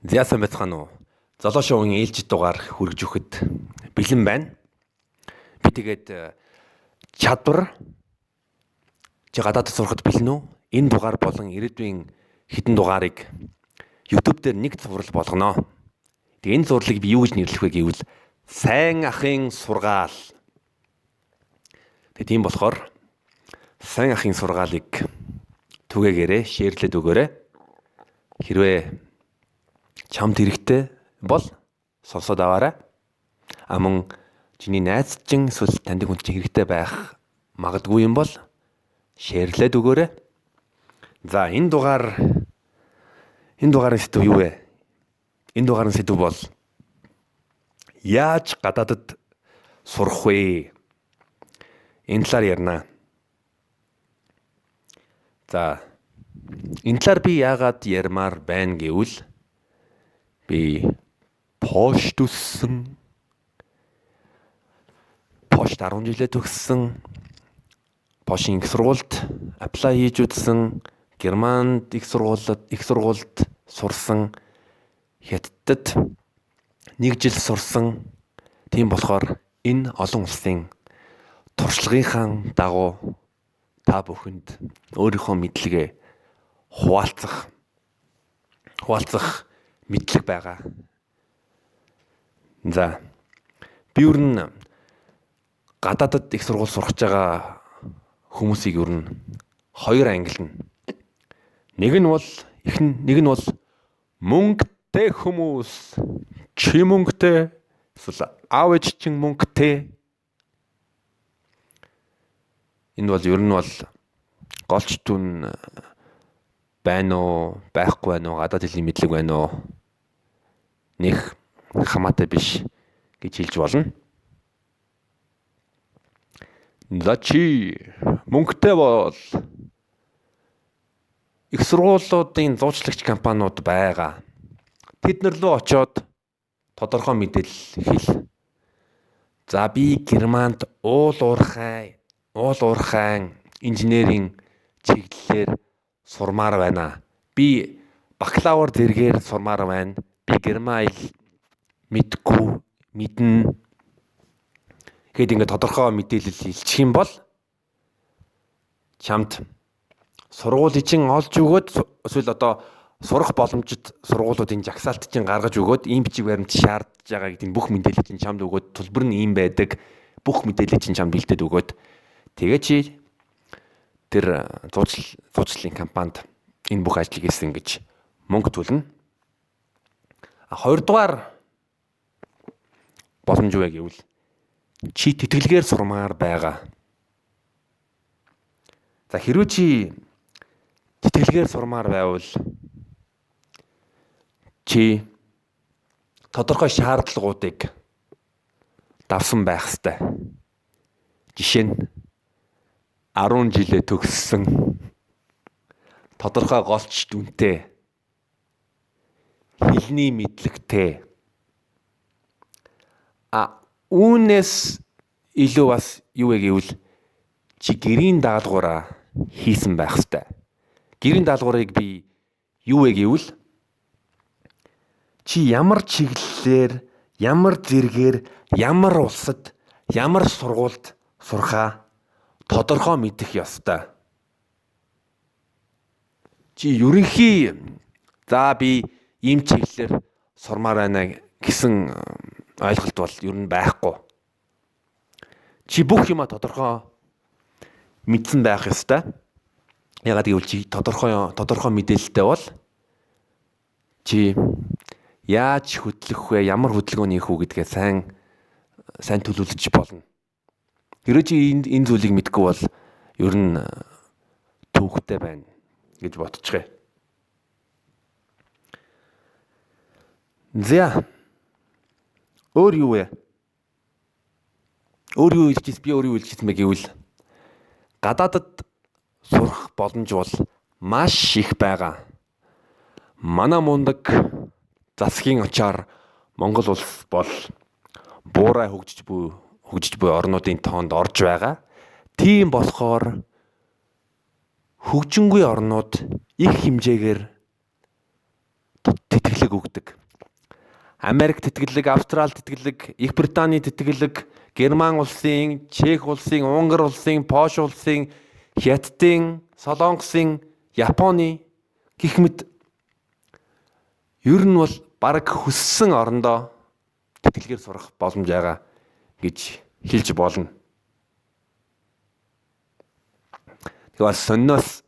Зяасан байцгаана уу? Золоо шоугийн ээлжид дугаар хүргэж өгөхөд бэлэн байна. Би тэгээд чадвар чи гадаадд сурахад бэлэн үү? Энэ дугаар болон ирээдүйн хэдэн дугаарыг YouTube дээр нэг зураг болгоно. Тэгээ энэ зурлыг би юу гэж нэрлэх вэ гэвэл сайн ахын сургаал. Тэгээ тийм болохоор сайн ахын сургаалыг түгээгээрээ шеэрлээд өгөөрэй. Хэрвээ чамд хэрэгтэй бол сонсоод аваарай. Амун чиний найзчин эсвэл таньдаг хүн чинь хэрэгтэй байх магадгүй юм бол шеэрлээд өгөөрэй. За энэ дугаарын сэдв юу вэ? Энэ дугаарын сэдв бол яаж гадаадд сурах вэ? Энэ талаар ярина. За энэ талаар би яагаад ярмаар байна гэвэл би пошт 10 жилээ төгссөн. Пошийн их сургуульд apply хийж үзсэн. Германд их сургуульд сурсан. Хятадд 1 жил сурсан. Тийм болохоор энэ олон улсын туршлагынхаа дагуу та бүхэнд өөрийнхөө мэдлэгээ хуваалцах мэдлэг байгаа. За би ер нь гадаадд их сургууль сурах байгаа хүмүүсийг ер нь хоёр ангилна. Нэг нь бол мөнгөтэй хүмүүс. Чи мөнгөтэй эсвэл аав ээж чинь мөнгөтэй. Энэ бол ер нь бол голч түн байна уу, байхгүй байна уу, гадаад хэлний мэдлэг байна уу? Них хамаатай биш гэж хэлж болно. За чи мөнгөтэй бол их сургуулиудын зуучлагч компаниуд байгаа. Тэднэр рүү очиод тодорхой мэдээлэл хэл. За би Германд уул уурхайн инженерийн чиглэлээр сурмаар байна. Би бакалавр зэргээр сурмаар байна. Би герман хэл мэднэ. Гэт ингээд тодорхой мэдээлэл хэлчих юм бол чамд сургуулийн чинь олж өгөөд эсвэл одоо сурах боломжит сургуулиудын жагсаалт чинь гаргаж өгөөд ийм бичиг баримт шаардж байгаа гэдэг бүх мэдээлэл чинь чамд өгөөд төлбөр нь ийм байдаг. Бүх мэдээлэл чинь чамд бэлдээд өгөөд тэгээ чи тэр зуучлалын компанид энэ бүх ажлыг хийсэн гэж мөнгө төлнө. Хоёрдугаар боломж юу вэ гэвэл чи тэтгэлгээр сурмаар байгаа. За хэрвээ чи тэтгэлгээр сурмаар байвал чи тодорхой шаардлагуудыг давсан байх ёстой. Жишээ нь 10 жилээ төгссөн тодорхой голч дүнтэй хэлний мэдлэгтэй үүнээс илүү бас юу вэ гэвэл чи гэрийн даалгавраа хийсэн байх ёстой. Гэрийн даалгаврыг би юу вэ гэвэл чи ямар чиглэлээр, ямар зэргээр, ямар улсад, ямар сургуульд сурахаа тодорхой мэдэх ёстой. Чи ерөнхий би ийм чиглэлээр сурмаар байна гэсэн ойлголт бол ер нь байхгүй. Чи бүх юма тодорхой мэдсэн байх ёстой. Ягаад гэвэл чи тодорхой мэдээлэлтэй бол чи яаж хөтлөх вэ, ямар хөдөлгөөн хийх үү гэдгээ сайн төлөвлөж болно. Хэрвээ чи энэ зүйлийг мэдгүй бол ер нь төвөгтэй байна гэж бодчихъя. За өөр юу вэ? Би өөрөө хэлчихсэн бэ гэвэл гадаадд сурах боломж бол маш их байгаа. Манай мундаг засгийн очоор Монгол улс бол буурай хөгжиж буй орнуудын тоонд орж байгаа. Тийм болохоор хөгжингүй орнууд их хэмжээгээр тэтгэлэг өгдөг. Америк тэтгэлэг, Австрали тэтгэлэг, Их Британий тэтгэлэг, Герман улсын, Чех улсын, Унгар улсын, Польш улсын, Хятадын, Солонгосын, Японы гэх мэт ер нь бол бараг хүссэн орондоо тэтгэлгээр сурах боломж байгаа гэж хэлж болно. Тэгвэл сонноос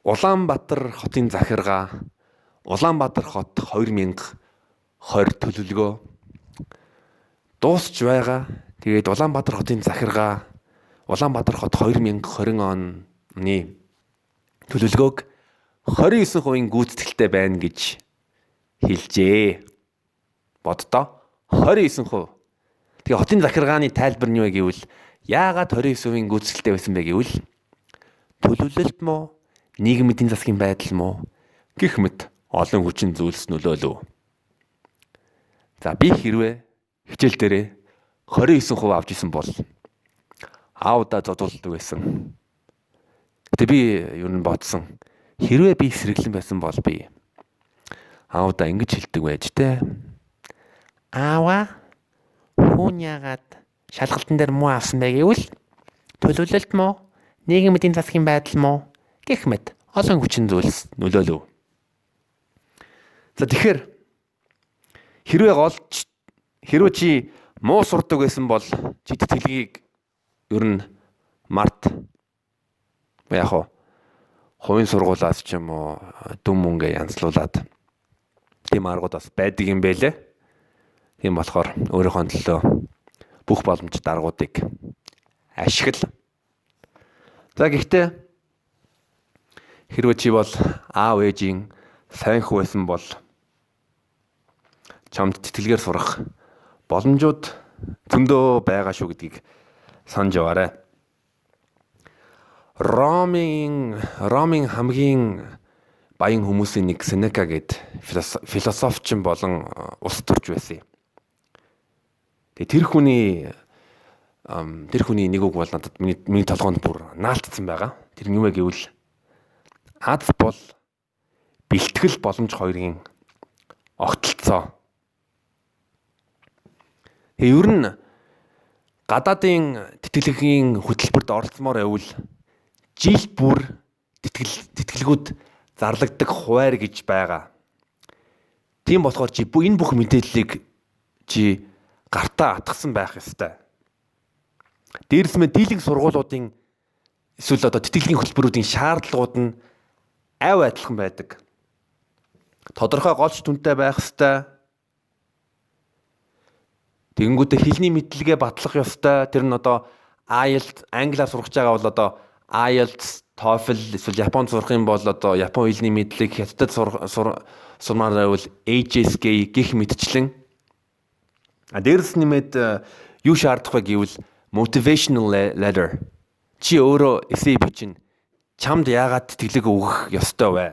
Улаанбаатар хотын захиргаа Улаанбаатар хот 2020 төлөвлөгөө дуусч байгаа. Тэгээд Улаанбаатар хотын захиргаа Улаанбаатар хот 2020 оны төлөвлөгөөг 29% гүйцэтгэлтэй байна гэж хэлжээ. Боддоо 29%. Тэгээ хотын захиргааны тайлбар нь юу гэвэл яагаад 29% гүйцэтгэлтэй байсан бэ гэвэл төлөвлөлт мó, нийгмийн эдийн засгийн байдал мó гэх мэт олон хүчин зүйлс нөлөөлөв. За би хэрвээ хичээл дээрээ 29% авч исэн бол аудаа зодуулдаг байсан. Гэтэ би ер нь бодсон. Хэрвээ би сэргэлэн байсан бол би аудаа ингэж хэлдэг байж тээ. Аава хүн яагаад шалгалтын дээр муу авсан бэ гэвэл төлөвлөлт мó, нийгмийн эдийн засгийн байдал мó гэх мэт олон хүчин зүйлс нөлөөлөв. За тэгэхээр хэрвээ чи муу сурдаг байсан бол чи тэтгэлгийг ер нь март яг хувийн сургуулиас ч юм уу дүн мөнгө янзлуулад тийм аргууд бас байдаг юм байлээ. Тийм болохоор өөрийнхөө төлөө бүх боломжит аргуудыг ашигла. За гэхдээ хэрвээ чи бол аав ээжийн сайн хүү байсан бол чамд тэтгэлгээр сурах боломжууд зөндөө байгаа шүү гэдгийг санаж яваарай. Ромын хамгийн баян хүмүүсийн нэг Сенека гэд философчин болон улс төрч байсан. Тэгээ тэр хүний нэг үг бол надад миний толгоонд бүр наалтсан байгаа. Тэр нь юу вэ гэвэл аз бол бэлтгэл боломж хоёрын огтлцоо. Тэгээ ер нь гадаадын тэтгэлгийн хөтөлбөрт оролцмоор байвал жил бүр тэтгэлгүүд зарлагддаг хуваар гэж байгаа. Тийм болохоор чи энэ бүх мэдээллийг чи гартаа атгсан байх ёстой. Дээрс мэ дийлэнх сургуулиудын эсвэл тэтгэлгийн хөтөлбөрүүдийн шаардлагууд нь айв адилхан байдаг. Тодорхой голч түнтэй байх ёстой. Тэгэнгүүтээ хэлний мэдлэгээ батлах ёстой. Тэр нь IELTS англиар сурах байгаа бол IELTS, TOEFL эсвэл Японд сурах юм бол Япон хэлний мэдлэг, Хятадд сурмаар байвал HSK гэх мэтчлэн. Дээрс нэмээд юу шаардах вэ гэвэл motivational letter. Чи өөрөө эсэй бичнэ. Чамд яагаад тэтгэлэг өгөх ёстой вэ?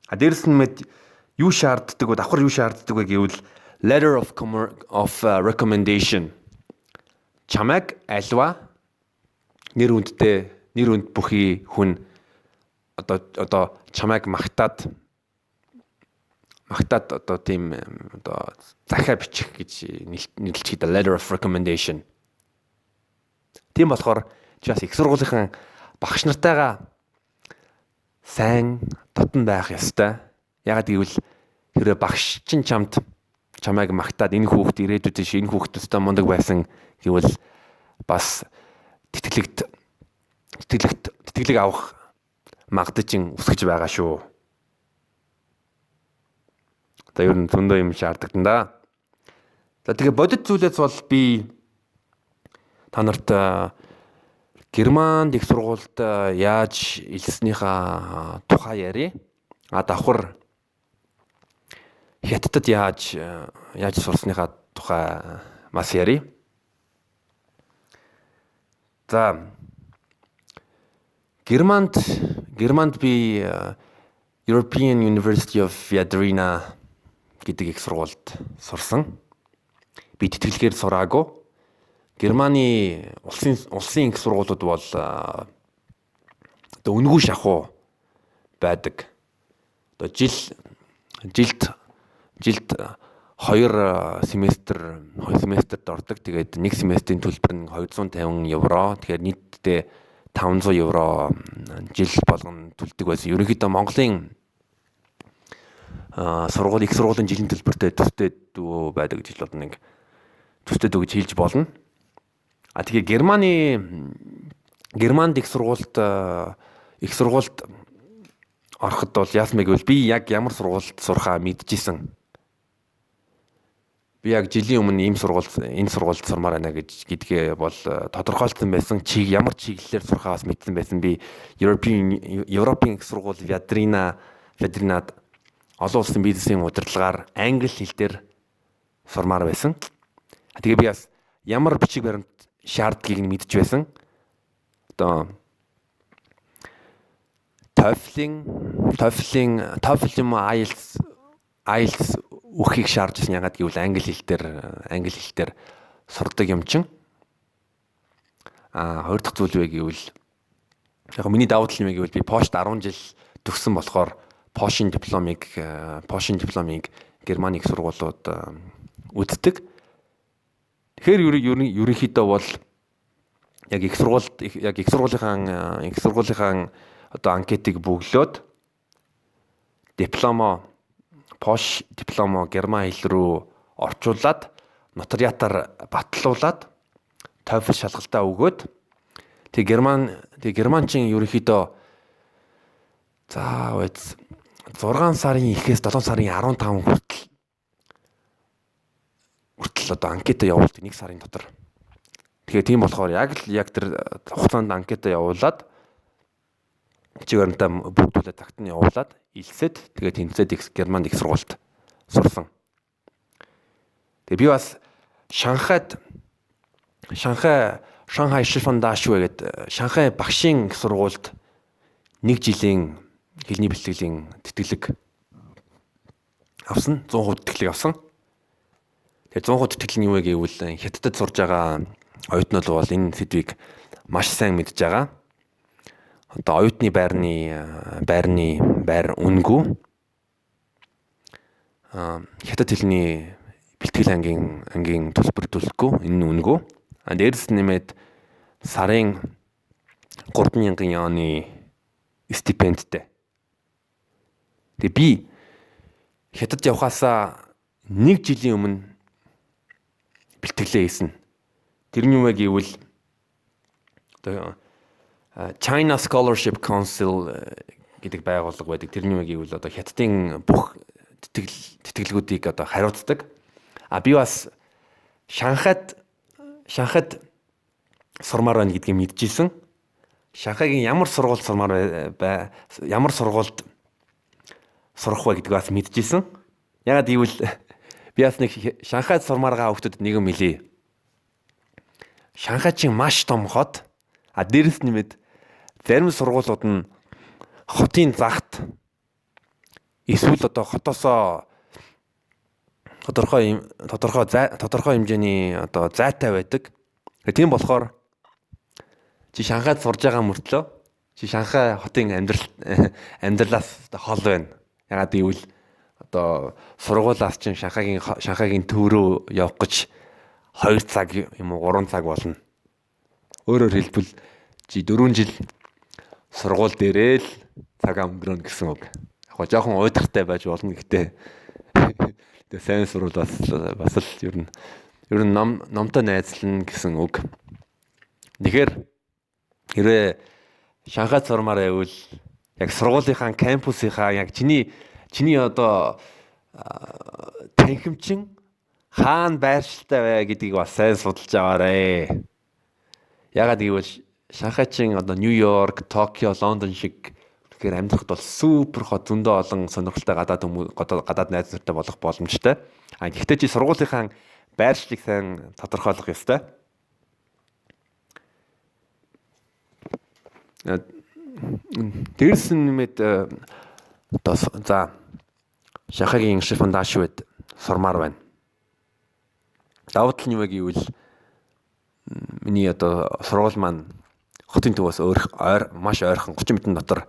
Дээрс нэмээд юу шаарддаг вэ? Давхар юу шаарддаг вэ гэвэл letter of recommendation. Чамайг альва нэр үнд бүхий хүн чамайг магтаад тийм захиа бичих гэж нэрлэж хийдэг letter of recommendation. Тийм болохоор чи бас их сургуулийн багш нартайгаа сайн дотн байх ёстой. Ягаад гэвэл хэрвээ багш чинь чамайг магтаад энэ хүүхд ирээдүйд энэ хүүхд өстой мундаг байсан гэвэл бас тэтгэлэг авах магадaltaй өсгөж байгаа шүү. За ер нь зөндөө юм шаардлагдан да. За тэгээ бодит зүйлээс бол би та нарт Германд их сургуульд яаж илснийхаа тухай ярив. Давхар Хятадд яаж сурсныхаа тухай бас ярив. За Германд би European University of Viadrina гэдэг их сургуульд сурсан. Би тэтгэлгээр сураагүй. Германы улсын их сургуулиуд бол үнгүй шахуу байдаг. Жилд 2 семестрт ордог. Тэгээд нэг семестрийн төлбөр нь €250. Тэгэхээр нийтдээ €500 жил болгон төлдөг байсан. Ерөнхийдөө Монголын их сургуулийн жилийн төлбөртэй төстэй дүү байдаг гэж хэлж болно. Төстэй дүү гэж хэлж болно. Тэгээ Германд их сургуульд ороход бол яасан бэ гэвэл би яг ямар сургуульд сурахаа мэдчихсэн. Би яг жилийн өмнө энэ сургуульд сурмаар байна гэдгээ бол тодорхойлсон байсан. Ямар чиглэлээр сурахаа бас мэдсэн байсан. Би Европын их сургууль Вядринад олон улсын бизнесийн удирдлагаар англи хэл дээр сурмаар байсан. Тэгээ би бас ямар бичиг баримт шаардлагыг нь мэдж байсан. Одоо TOEFL юм IELTS үхийг шаардж байсан. Ягаад гэвэл англи хэл дээр сурдаг юм чинь. Хоёр дахь зүйл вэ гэвэл яг миний давуу тал юм гэвэл би Польшд 10 жил төгссөн болохоор Польшийн дипломыг Германы их сургуулиуд үздэг. Тэгэхээр ерөнхийдөө бол яг их сургуулийнхаа одоо анкетыг бөглөөд Польш дипломо герман хэл рүү орчуулад нотариатаар батлуулад TOEFL шалгалтаа өгөөд германчин ерөнхийдөө 6 сарын эхээс 7 сарын 15 хүртэл одоо анкета явуулдаг 1 сарын дотор. Тэгэхээр тийм болохоор яг тэр хугацаанд анкета явуулаад бичиг баримтаа бүгдүүлээд цагт нь явуулаад илсээд тэгээд тэнцээд Германд их сургуульд сурсан. Тэгээ би бас Шанхай Шифэн Дашвэ гэдэг Шанхай багшийн их сургуульд 1 жилийн хэлний бэлтгэлийн тэтгэлэг авсан. 100% тэтгэлэг авсан. Тэгээ 100% тэтгэл нь юу вэ гэвэл Хятадд сурж байгаа оюутнууд бол энэ сэдвийг маш сайн мэдж байгаа. Одоо оюутны байр үнэгүй. Хятад хэлний бэлтгэл ангийн төлбөр төлөхгүй. Энэ нь үнэгүй. Дээрс нэмээд сарын 3,000 яоны стипендтэй. Тэгээ би Хятад явхаасаа 1 жилийн өмнө бэлтгэлээ хийсэн. Тэр нь юу вэ гэвэл одоо China Scholarship Council гэдэг байгууллага байдаг. Тэр нь юу вэ гэвэл одоо Хятадын бүх тэтгэлгүүдийг одоо хариуцдаг. Би бас Шанхайд сурмаар байна гэдгийг мэдчихсэн. Шанхайгийн ямар сургуульд сурах вэ гэдгийг бас мэдчихсэн. Ягаад гэвэл би бас нэг Шанхайд сурмаар байгаа хүүхдүүд нэг юм хэлээ. Шанхай чинь маш том хот. Дээрэс нэмээд зарим сургуулиуд нь хотын загт эсвэл одоо хотоосоо тодорхой хэмжээний одоо зайтай байдаг. Тийм болохоор чи Шанхайд сурж байгаа мөртлөө чи Шанхай хотын амьдралаас хол байна. Ягаад гэвэл одоо сургуулиас чинь Шанхайгийн төв рүү явах гэж 2 цаг юм уу 3 цаг болно. Өөрөөр хэлбэл чи 4 жил сургууль дээрээ л цаг өнгөрөөнө гэсэн үг. Яг жоохон уйдгартай байж болно гэхдээ тэгээ сайн сурвал бас л ер нь номтой найзлна гэсэн үг. Тэгэхээр хэрвээ Шанхайд сурмаар байвал яг сургуулийнхаа кампусынхаа яг чиний одоо танхимчин хаана байршилтай вэ гэдгийг бас сайн судалж аваарэ. Ягаад гэвэл Шанхайчин одоо Нью-Йорк, Токио, Лондон шиг тэгэхээр амьдрахад бол супер хот зөндөө олон сонирхолтой гадаад найз нартай болох боломжтой. Гэхдээ чи сургуулийнхаа байршлыг сайн тодорхойлох ёстой. Дээрс нэмээд одоо Шанхайгийн Шифэн Дашвэд сурмаар байна. Давуу тал нь юу вэ гэвэл миний одоо сургууль маань хотын төвөөс маш ойрхон 30 минутын дотор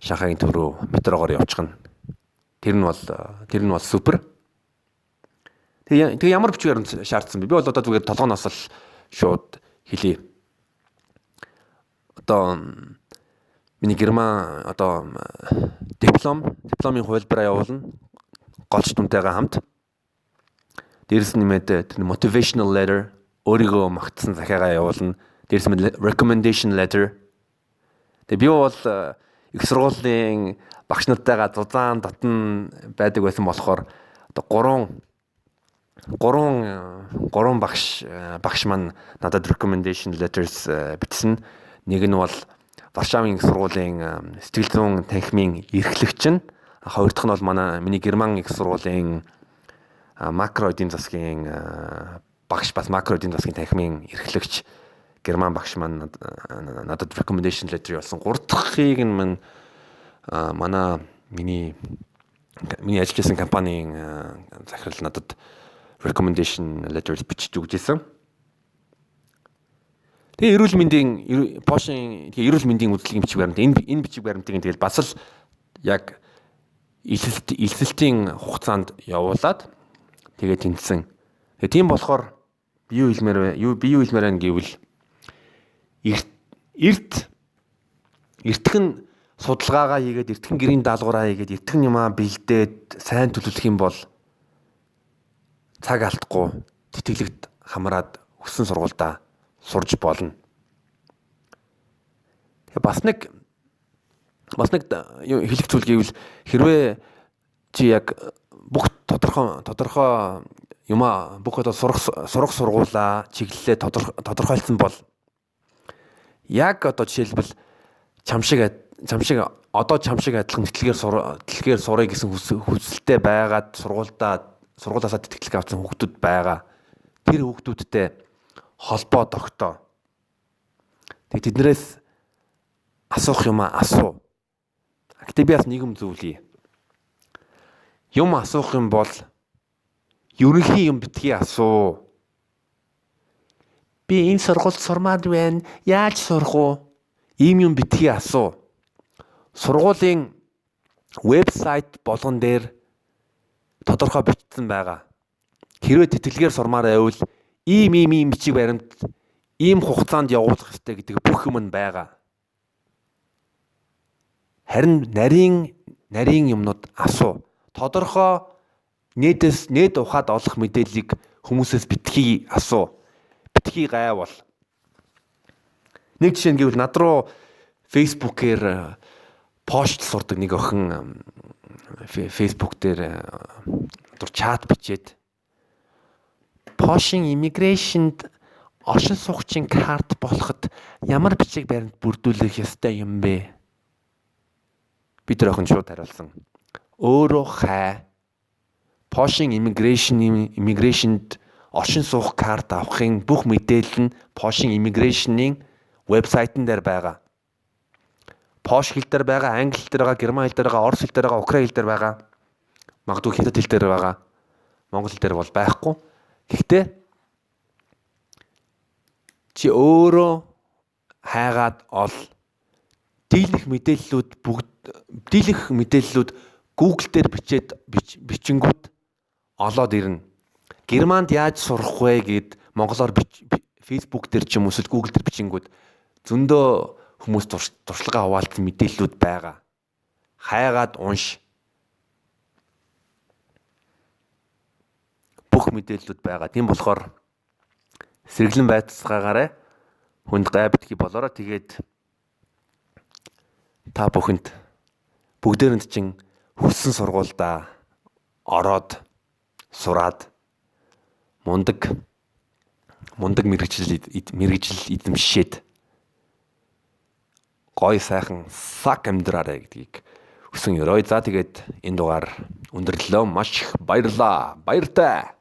Шанхайгийн төв рүү метрогоор явчихна. Тэр нь бол супер. Тэгээ ямар бичгээр шаардсан бэ? Би бол одоо зүгээр толгоноос л шууд хэлье. Одоо миний герман одоо дипломын хувилбараа явуулна. Голч дүнтэйгээ хамт. Дээрс нэмээд motivational letter өөрийгөө магтсан захиагаа явуулна. Дээрс нь recommendation letter. Тэгээ би бол их сургуулийн багш нартайгаа зузаан дотн байдаг байсан болохоор одоо гурван багш маань надад recommendation letters бичсэн. Нэг нь бол Варшавын их сургуулийн сэтгэл зүйн танхимын эрхлэгч нь, хоёр дахь нь бол миний герман их сургуулийн макро эдийн засгийн багш, бас макро эдийн засгийн танхимын эрхлэгч герман багш маань надад recommendation letter явуулсан. Гурав дахьыг нь манай миний ажилласан компанийн захирал надад recommendation letters бичиж өгчээсэн. Тэгээ эрүүл мэндийн үзлэгийн бичиг баримт энэ бичиг баримтыг тэгэл бас л яг элсэлтийн хугацаанд явуулаад тэгээ тэнцсэн. Тэгээ тийм болохоор би юу хэлмээр байна гэвэл эртхэн судалгаагаа хийгээд эртхэн гэрийн даалгавраа хийгээд эртхэн юмаа бэлдээд сайн төлөвлөх юм бол цаг алдахгүй тэтгэлэгт хамраад өссөн сургуультай сурж болно. Тэгээ бас нэг хэлэх зүйл гэвэл хэрвээ чи яг бүх тодорхой юмаа бүх одоо сурах сургуулаа чиглэлээ тодорхойлсон бол яг одоо жишээлбэл чам шиг адилхан тэтгэхээр сурах гэсэн хүсэлтэй байгаад сургуулаасаа тэтгэлэг авсан хүүхдүүд байгаа. Тэр хүүхдүүдтэй холбоо тогтоо. Тэг тэднэрээс асуух юм асуу. Гэтэ би бас нэгэн зүйлий. Юм асуух юм бол ерөнхий юм битгий асуу. Би энэ сургуульд сурмаар байна. Яаж сурах уу? Ийм юм битгий асуу. Сургуулийн вебсайт болгон дээр тодорхой бичсэн байгаа. Хэрвээ тэтгэлгээр сурмаар байвал ийм бичиг баримт ийм хугацаанд явуулах хэрэгтэй гэдэг бүх юм нь байгаа. Харин нарийн юмнууд асуу. Тодорхой нийт ухаад олох мэдээллийг хүмүүсээс битгий асуу. Битгий гайвал. Нэг жишээ нь гэвэл над руу Facebook-ээр пост сурдаг нэг охин Facebook дээр чат бичээд Польшийн иммиграшнд оршин суугчийн карт болоход ямар бичиг баримт бүрдүүлэх ёстой юм бэ? Би тэр охин шууд хариулсан. Өөрөө хай. Польшийн иммиграшнд оршин суух карт авахын бүх мэдээлэл нь Польшийн иммиграшны вебсайтн дээр байгаа. Польш хэл дээр байгаа, англи хэл дээр байгаа, герман хэл дээр байгаа, орос хэл дээр байгаа, украин хэл дээр байгаа. Магадгүй хятад хэл дээр байгаа. Монгол хэл дээр бол байхгүй. Гэхдээ чи өөрөө хайгаад ол. Дийлэх мэдээллүүд Google дээр бичингүүд олоод ирнэ. Германд яаж сурах вэ гэд монголоор Facebook дээр ч юм уу эсвэл Google дээр бичингүүд зөндөө хүмүүс туршлагаа хуваалцсан мэдээллүүд байгаа. Хайгаад унш. Бүх мэдээллүүд байгаа. Тийм болохоор сэргэлэн байцгаагаарай. Хүнд гай битгий болоорой. Тэгээд та бүхэнд бүгдээрэнд чинь хүссэн сургуульдаа ороод сураад мундаг мэргэжил эзэмшээд гой сайхан сак амьдраарай гэдгийг хүсэн ёрой. За тэгээд энэ дугаар өндөрлөө. Маш их баярлаа. Баяртай.